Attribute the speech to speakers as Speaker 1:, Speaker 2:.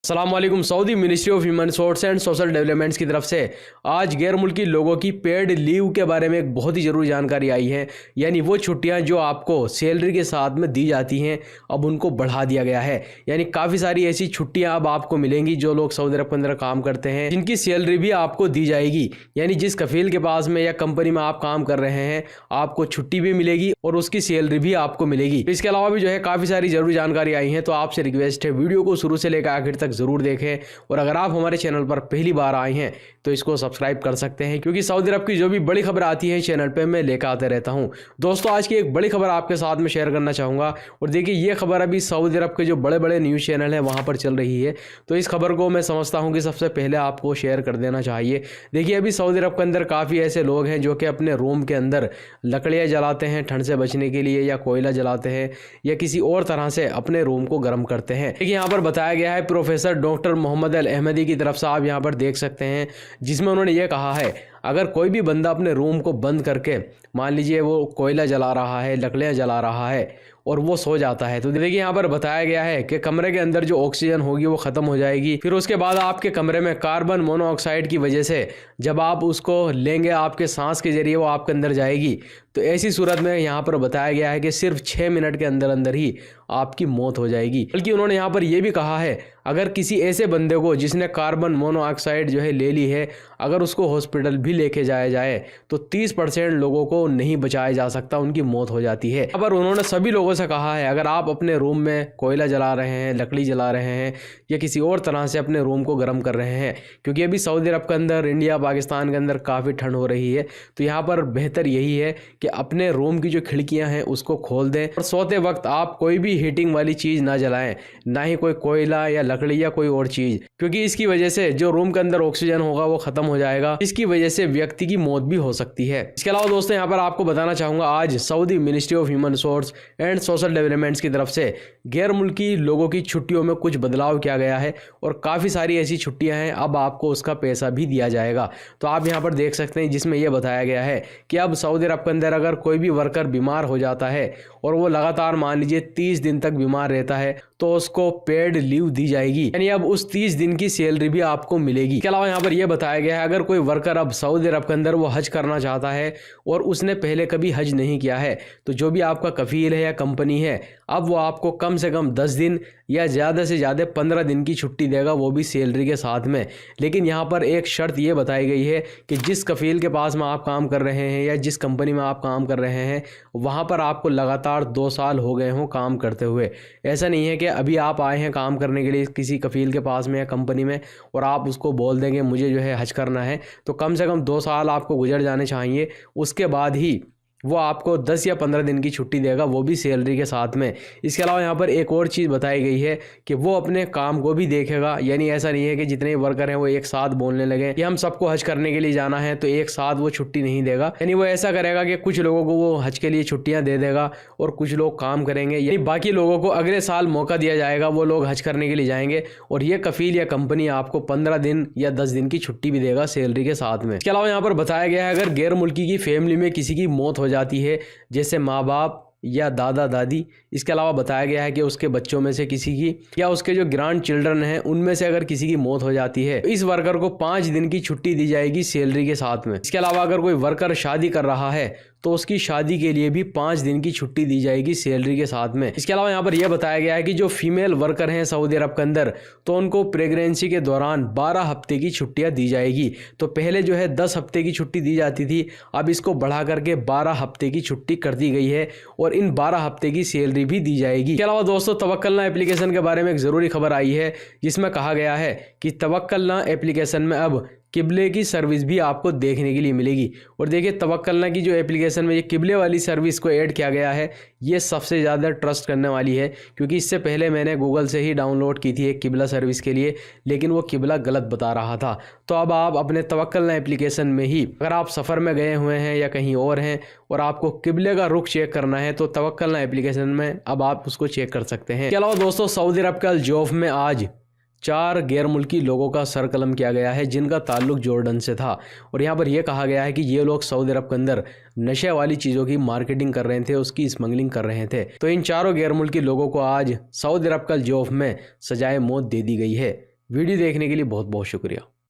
Speaker 1: अस्सलाम वालेकुम। Saudi ministry of human resource and social developments की तरफ से आज गैर मुल्की लोगों की पेड लीव के बारे में एक बहुत ही ज़रूरी जानकारी आई है। यानी वो छुट्टियां जो आपको सैलरी के साथ में दी जाती हैं अब उनको बढ़ा दिया गया है। यानी काफ़ी सारी ऐसी छुट्टियां अब आपको मिलेंगी जो लोग सऊदी अरब के अंदर काम करते हैं, जिनकी सैलरी भी आपको दी जाएगी। यानी जिस कफील के पास में या कंपनी में आप काम कर रहे हैं आपको छुट्टी भी मिलेगी और उसकी सैलरी भी आपको मिलेगी। इसके अलावा भी जो है काफ़ी सारी ज़रूरी जानकारी आई है, तो आपसे रिक्वेस्ट है वीडियो को शुरू से लेकर आखिर तक जरूर देखें। और अगर आप हमारे चैनल पर पहली बार आए हैं तो इसको सब्सक्राइब कर सकते हैं, क्योंकि सऊदी अरब की जो भी बड़ी खबर आती है चैनल पे मैं लेकर आते रहता हूं। दोस्तों, आज की एक बड़ी खबर आपके साथ में शेयर करना चाहूँगा। और देखिए, ये खबर अभी सऊदी अरब के जो बड़े बड़े न्यूज़ चैनल हैं वहाँ पर चल रही है, तो इस खबर को मैं समझता हूँ कि सबसे पहले आपको शेयर कर देना चाहिए। देखिए, अभी सऊदी अरब के अंदर काफ़ी ऐसे लोग हैं जो कि अपने रूम के अंदर लकड़ियाँ जलाते हैं ठंड से बचने के लिए, या कोयला जलाते हैं, या किसी और तरह से अपने रूम को गर्म करते हैं। देखिए, यहाँ पर बताया गया है प्रोफेसर डॉक्टर मोहम्मद अल अहमदी की तरफ से, आप यहाँ पर देख सकते हैं, जिसमें उन्होंने ये कहा है अगर कोई भी बंदा अपने रूम को बंद करके, मान लीजिए वो कोयला जला रहा है, लकड़ियाँ जला रहा है और वो सो जाता है, तो देखिए यहाँ पर बताया गया है कि कमरे के अंदर जो ऑक्सीजन होगी वो ख़त्म हो जाएगी। फिर उसके बाद आपके कमरे में कार्बन मोनोऑक्साइड की वजह से जब आप उसको लेंगे आपके सांस के जरिए वो आपके अंदर जाएगी। तो ऐसी सूरत में यहाँ पर बताया गया है कि सिर्फ 6 मिनट के अंदर अंदर ही आपकी मौत हो जाएगी। बल्कि उन्होंने यहाँ पर यह भी कहा है अगर किसी ऐसे बंदे को जिसने कार्बन मोनोऑक्साइड जो है ले ली है, अगर उसको हॉस्पिटल भी लेके जाया जाए तो 30% लोगों को नहीं बचाया जा सकता, उनकी मौत हो जाती है। पर उन्होंने सभी लोगों से कहा है अगर आप अपने रूम में कोयला जला रहे हैं, लकड़ी जला रहे हैं, या किसी और तरह से अपने रूम को गर्म कर रहे हैं, क्योंकि अभी सऊदी अरब के अंदर, इंडिया पाकिस्तान के अंदर काफ़ी ठंड हो रही है, तो यहाँ पर बेहतर यही है कि अपने रूम की जो खिड़कियाँ हैं उसको खोल दें और सोते वक्त आप कोई भी हीटिंग वाली चीज़ ना जलाएं, ना ही कोई कोयला या लकड़ी या कोई और चीज़, क्योंकि इसकी वजह से जो रूम के अंदर ऑक्सीजन होगा वो ख़त्म हो जाएगा, इसकी वजह से व्यक्ति की मौत भी हो सकती है। इसके अलावा दोस्तों, यहाँ पर आपको बताना चाहूँगा आज Saudi ministry of human resource and social developments की तरफ से गैर मुल्की लोगों की छुट्टियों में कुछ बदलाव किया गया है और काफ़ी सारी ऐसी छुट्टियाँ हैं, अब आपको उसका पैसा भी दिया जाएगा। तो आप यहाँ पर देख सकते हैं, जिसमें यह बताया गया है कि अब सऊदी अरब के अंदर अगर कोई भी वर्कर बीमार हो जाता है और वो लगातार मान लीजिए 30 दिन तक बीमार रहता है तो उसको पेड लीव दी जाएगी। यानी अब उस 30 दिन की सैलरी भी आपको मिलेगी। इसके अलावा यहाँ पर यह बताया गया है अगर कोई वर्कर अब सऊदी अरब के अंदर वो हज करना चाहता है और उसने पहले कभी हज नहीं किया है, तो जो भी आपका कफील है या कंपनी है, अब वो आपको कम से कम 10 दिन या ज़्यादा से ज़्यादा 15 दिन की छुट्टी देगा, वो भी सैलरी के साथ में। लेकिन यहाँ पर एक शर्त ये बताई गई है कि जिस कफील के पास में आप काम कर रहे हैं या जिस कंपनी में आप काम कर रहे हैं वहाँ पर आपको लगातार 2 साल हो गए हों काम करते हुए। ऐसा नहीं है कि अभी आप आए हैं काम करने के लिए किसी कफील के पास में या कंपनी में और आप उसको बोल देंगे मुझे जो है हज करना है, तो कम से कम 2 साल आपको गुजर जाने चाहिए, उसके बाद ही वो आपको 10 या 15 दिन की छुट्टी देगा, वो भी सैलरी के साथ में। इसके अलावा यहाँ पर एक और चीज़ बताई गई है कि वो अपने काम को भी देखेगा। यानी ऐसा नहीं है कि जितने वर्कर हैं वो एक साथ बोलने लगे कि हम सबको हज करने के लिए जाना है तो एक साथ वो छुट्टी नहीं देगा। यानी वो ऐसा करेगा कि कुछ लोगों को वो हज के लिए छुट्टियाँ दे देगा और कुछ लोग काम करेंगे, यानी बाकी लोगों को अगले साल मौका दिया जाएगा, वो लोग हज करने के लिए जाएंगे और ये कफील या कंपनी आपको 15 दिन या 10 दिन की छुट्टी भी देगा सैलरी के साथ में। इसके अलावा यहाँ पर बताया गया है अगर गैर मुल्की की फैमिली में किसी की मौत हो जाती है, जैसे माँ बाप या दादा दादी, इसके अलावा बताया गया है कि उसके बच्चों में से किसी की या उसके जो ग्रैंड चिल्ड्रन हैं उनमें से अगर किसी की मौत हो जाती है तो इस वर्कर को 5 दिन की छुट्टी दी जाएगी सैलरी के साथ में। इसके अलावा अगर कोई वर्कर शादी कर रहा है तो उसकी शादी के लिए भी 5 दिन की छुट्टी दी जाएगी सैलरी के साथ में। इसके अलावा यहाँ पर यह बताया गया है कि जो फीमेल वर्कर हैं सऊदी अरब के अंदर, तो उनको प्रेगनेंसी के दौरान 12 हफ्ते की छुट्टियाँ दी जाएगी। तो पहले जो है 10 हफ्ते की छुट्टी दी जाती थी, अब इसको बढ़ा करके 12 हफ्ते की छुट्टी कर दी गई है और इन 12 हफ्ते की सैलरी भी दी जाएगी। इसके अलावा दोस्तों, तवक्कलना एप्लीकेशन के बारे में एक ज़रूरी खबर आई है, जिसमें कहा गया है कि तवक्कलना एप्लीकेशन में अब किबले की सर्विस भी आपको देखने के लिए मिलेगी। और देखिए, तवक्कलना की जो एप्लीकेशन में ये किबले वाली सर्विस को ऐड किया गया है, ये सबसे ज़्यादा ट्रस्ट करने वाली है, क्योंकि इससे पहले मैंने गूगल से ही डाउनलोड की थी एक किबला सर्विस के लिए, लेकिन वो किबला गलत बता रहा था। तो अब आप अपने तवक्कलना एप्लीकेशन में ही, अगर आप सफ़र में गए हुए हैं या कहीं और हैं और आपको किबले का रुख चेक करना है, तो तवक्कलना एप्लीकेशन में अब आप उसको चेक कर सकते हैं। इसके अलावा दोस्तों, सऊदी अरब के अल जौफ में आज 4 गैर मुल्की लोगों का सर कलम किया गया है, जिनका ताल्लुक जॉर्डन से था। और यहाँ पर यह कहा गया है कि ये लोग सऊदी अरब के अंदर नशे वाली चीज़ों की मार्केटिंग कर रहे थे, उसकी स्मगलिंग कर रहे थे। तो इन चारों गैर मुल्की लोगों को आज सऊदी अरब के जौफ में सजाए मौत दे दी गई है। वीडियो देखने के लिए बहुत बहुत शुक्रिया।